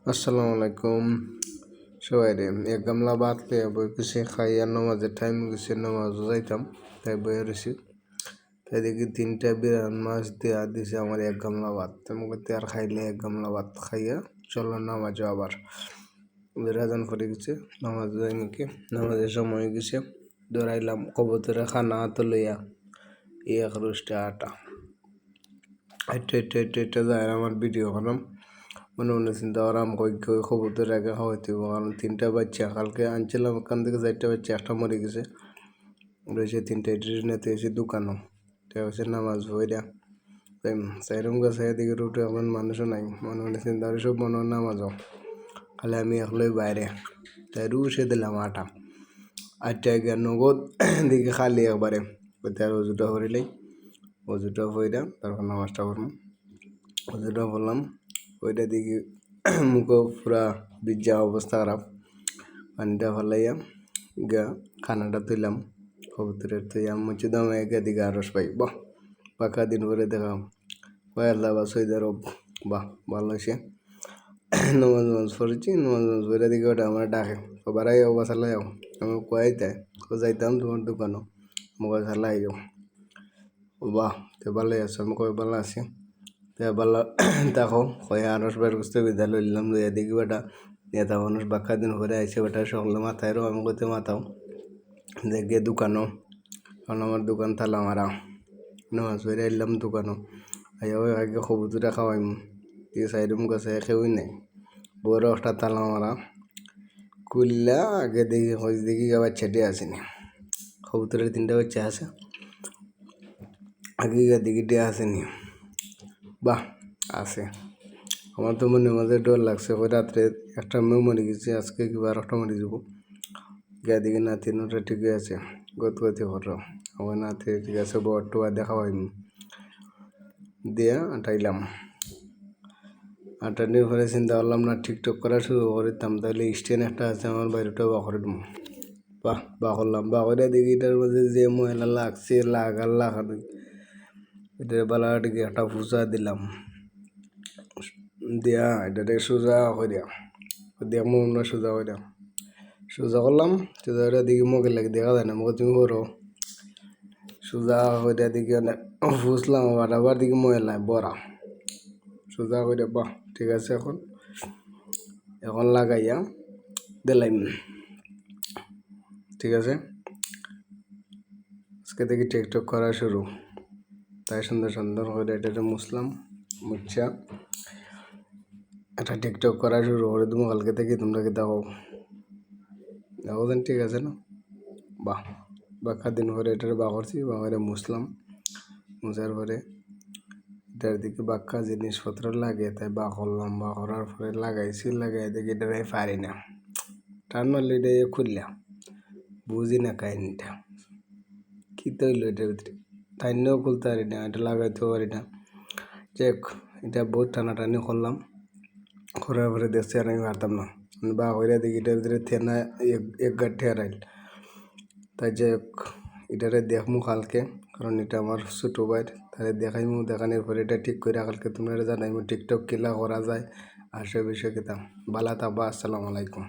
আসসালামু আলাইকুম সবাই রে এক গামলা ভাত পেয়ে বই কিছু খাইয়া নামাজের টাইম গেছে নামাজও যাইতাম তাই বইয়ে রয়েছি তাই দেখি 3টা বিরান মাছ দেওয়া দিছে আমার এক গামলা ভাত তেমন করতে আর খাইলে এক গামলা ভাত খাইয়া চলো নামাজও আবার রাজান করে গেছে নামাজ যাই নাকি নামাজের সময় গেছে দৌড়াইলাম কবুতরের খানা হাতে লইয়া এক রোস্টে আটা এটা যায় আমার ভিডিও বানাম মনে মনে চিন্তা করাম কই কবুতর আগে খাওয়াইতে কারণ 3টা বাচ্চা কালকে আনছিলাম ওখান থেকে 4টা বাচ্চা একটা মরে গেছে রয়েছে 3টা ট্রেনেতে এসে দোকানও এটা হচ্ছে নামাজ ভইরা সাইরম গাছে এদিকে রুটে এখন মানুষও নাই মনে মনে চিন্তা করে সব মনে নামাজও খালি আমি একলাই বাইরে তাই রুশে দিলাম আটা 8টা গিয়ে নগদ দিকে খালি একবারে কোথায় আর অজুটা করিলেই অজুটা হইরা তারপর নামাজটা করলাম অজুটা বললাম ওইটা দিকে মুখও পুরা বিজ্জা অবস্থা খারাপ পানিটা ফেলাইয়া গা খানাটা তুইলাম কবুতরের তুইয়া মুচি দাম এদিকে আরস পাই বাহ পাকা দিন করে দেখাম পয়লা বা সৈদার বাহ ভালো হয়েছে নমাজ পড়েছি নমাজ পড়ে দিকে ওটা আমার ডাকে সবার আই অবা চালাই যাও আমি কয়াই তাই যাইতাম তোমার দোকানও মোবাইল চালাই যাও বাহ তে ভালোই আছো আমি কয় ভালো আছি বেলা দেখো কয়ে আরস বের করতে বিদ্যালয় নিলাম এদিকে বেটা নেতা মানুষ বাক্কা দিন ঘুরে আইসে বেটা সকলে মাথায়ও আমি করতে মাথাও দেখে দোকানও কারণ আমার দোকান তালা মারা নামাজ বেড়ে এলাম দোকানও আইয়া ওই আগে কবুতরে খাওয়াইম দিয়ে সাইডুম গাছে কেউই নাই বড় একটা তালা মারা কুল্লা আগে দেখি হজ দেখি বাচ্চাটি আসেনি কবুতরের 3টা বাচ্চা আছে আগে দিকে আসেনি বাহ আছে আমার তো মনে মাঝে ডর লাগছে ওই রাত্রে একটা মেয়ে মরে গেছে আজকে কিবা একটা মরে যাবো গিয়া দিকে নাতি নোটা ঠিকই আছে গতি করো আমার নাতি ঠিক আছে বর টোয়া দেখা হয় দিয়া আটাইলাম আটানির পরে চিন্তা করলাম না টিকটক করা শুরু করতাম তাহলে স্ট্যান্ড একটা আছে আমার বাইরেটা বা করে দেবো বা করলাম বা করে দেখি এটার মধ্যে যে ময়লা লাগছে লাগার এটার বালাটিকে একটা পূজা দিলাম দিয়া এটাতে সোজা করিয়া দিয়া মনে সোজা করিয়া সোজা করলাম সোজা করিয়া দিকে মুখে লাগে দেখা যায় না মুখে তুমি করো সোজা করিয়া দিকে ফুসলাম আবার দিকে ময়লা বড়া সোজা করিয়া বাহ ঠিক আছে এখন লাগাইয়া দিলাম ঠিক আছে আজকে থেকে টিকটক করা শুরু তাই সুন্দর করে এটা মুসলাম মুচ্ছা এটা টিকটক করা শুরু করে তুমি কালকে থেকে তোমরা কি দেখো ঠিক আছে না বাহ বাক্কা দিন পরে এটার বা করছি বা করে মুসলাম মুছার পরে এটার দিকে বাক্কা জিনিসপত্র লাগে তাই বা করলাম বা করার পরে লাগাই দেখি এটাই পারি না টান মারলে এটা খুললাম বুঝি না কাহিনিটা কী তৈল এটার ভিতরে টাইনেও খুলতে পারি না এটা লাগাইতেও পারি না চেক এটা বহুত টানাটানি করলাম করার পরে দেখছি আর আমি পারতাম না বা হইয়া দেখি এটার ভিতরে থেনা এক গাঠে হারাইল তাই যে এটারে দেখমু কালকে কারণ এটা আমার ছোটো ভাইয়ের তাহলে দেখাইমু দেখানোর পরে এটা ঠিক করে কালকে তোমরা জানাইমু টিকটক কিলা করা যায় আর সে বিষয়ে কিতাম বালা থাকবা আসসালামু আলাইকুম।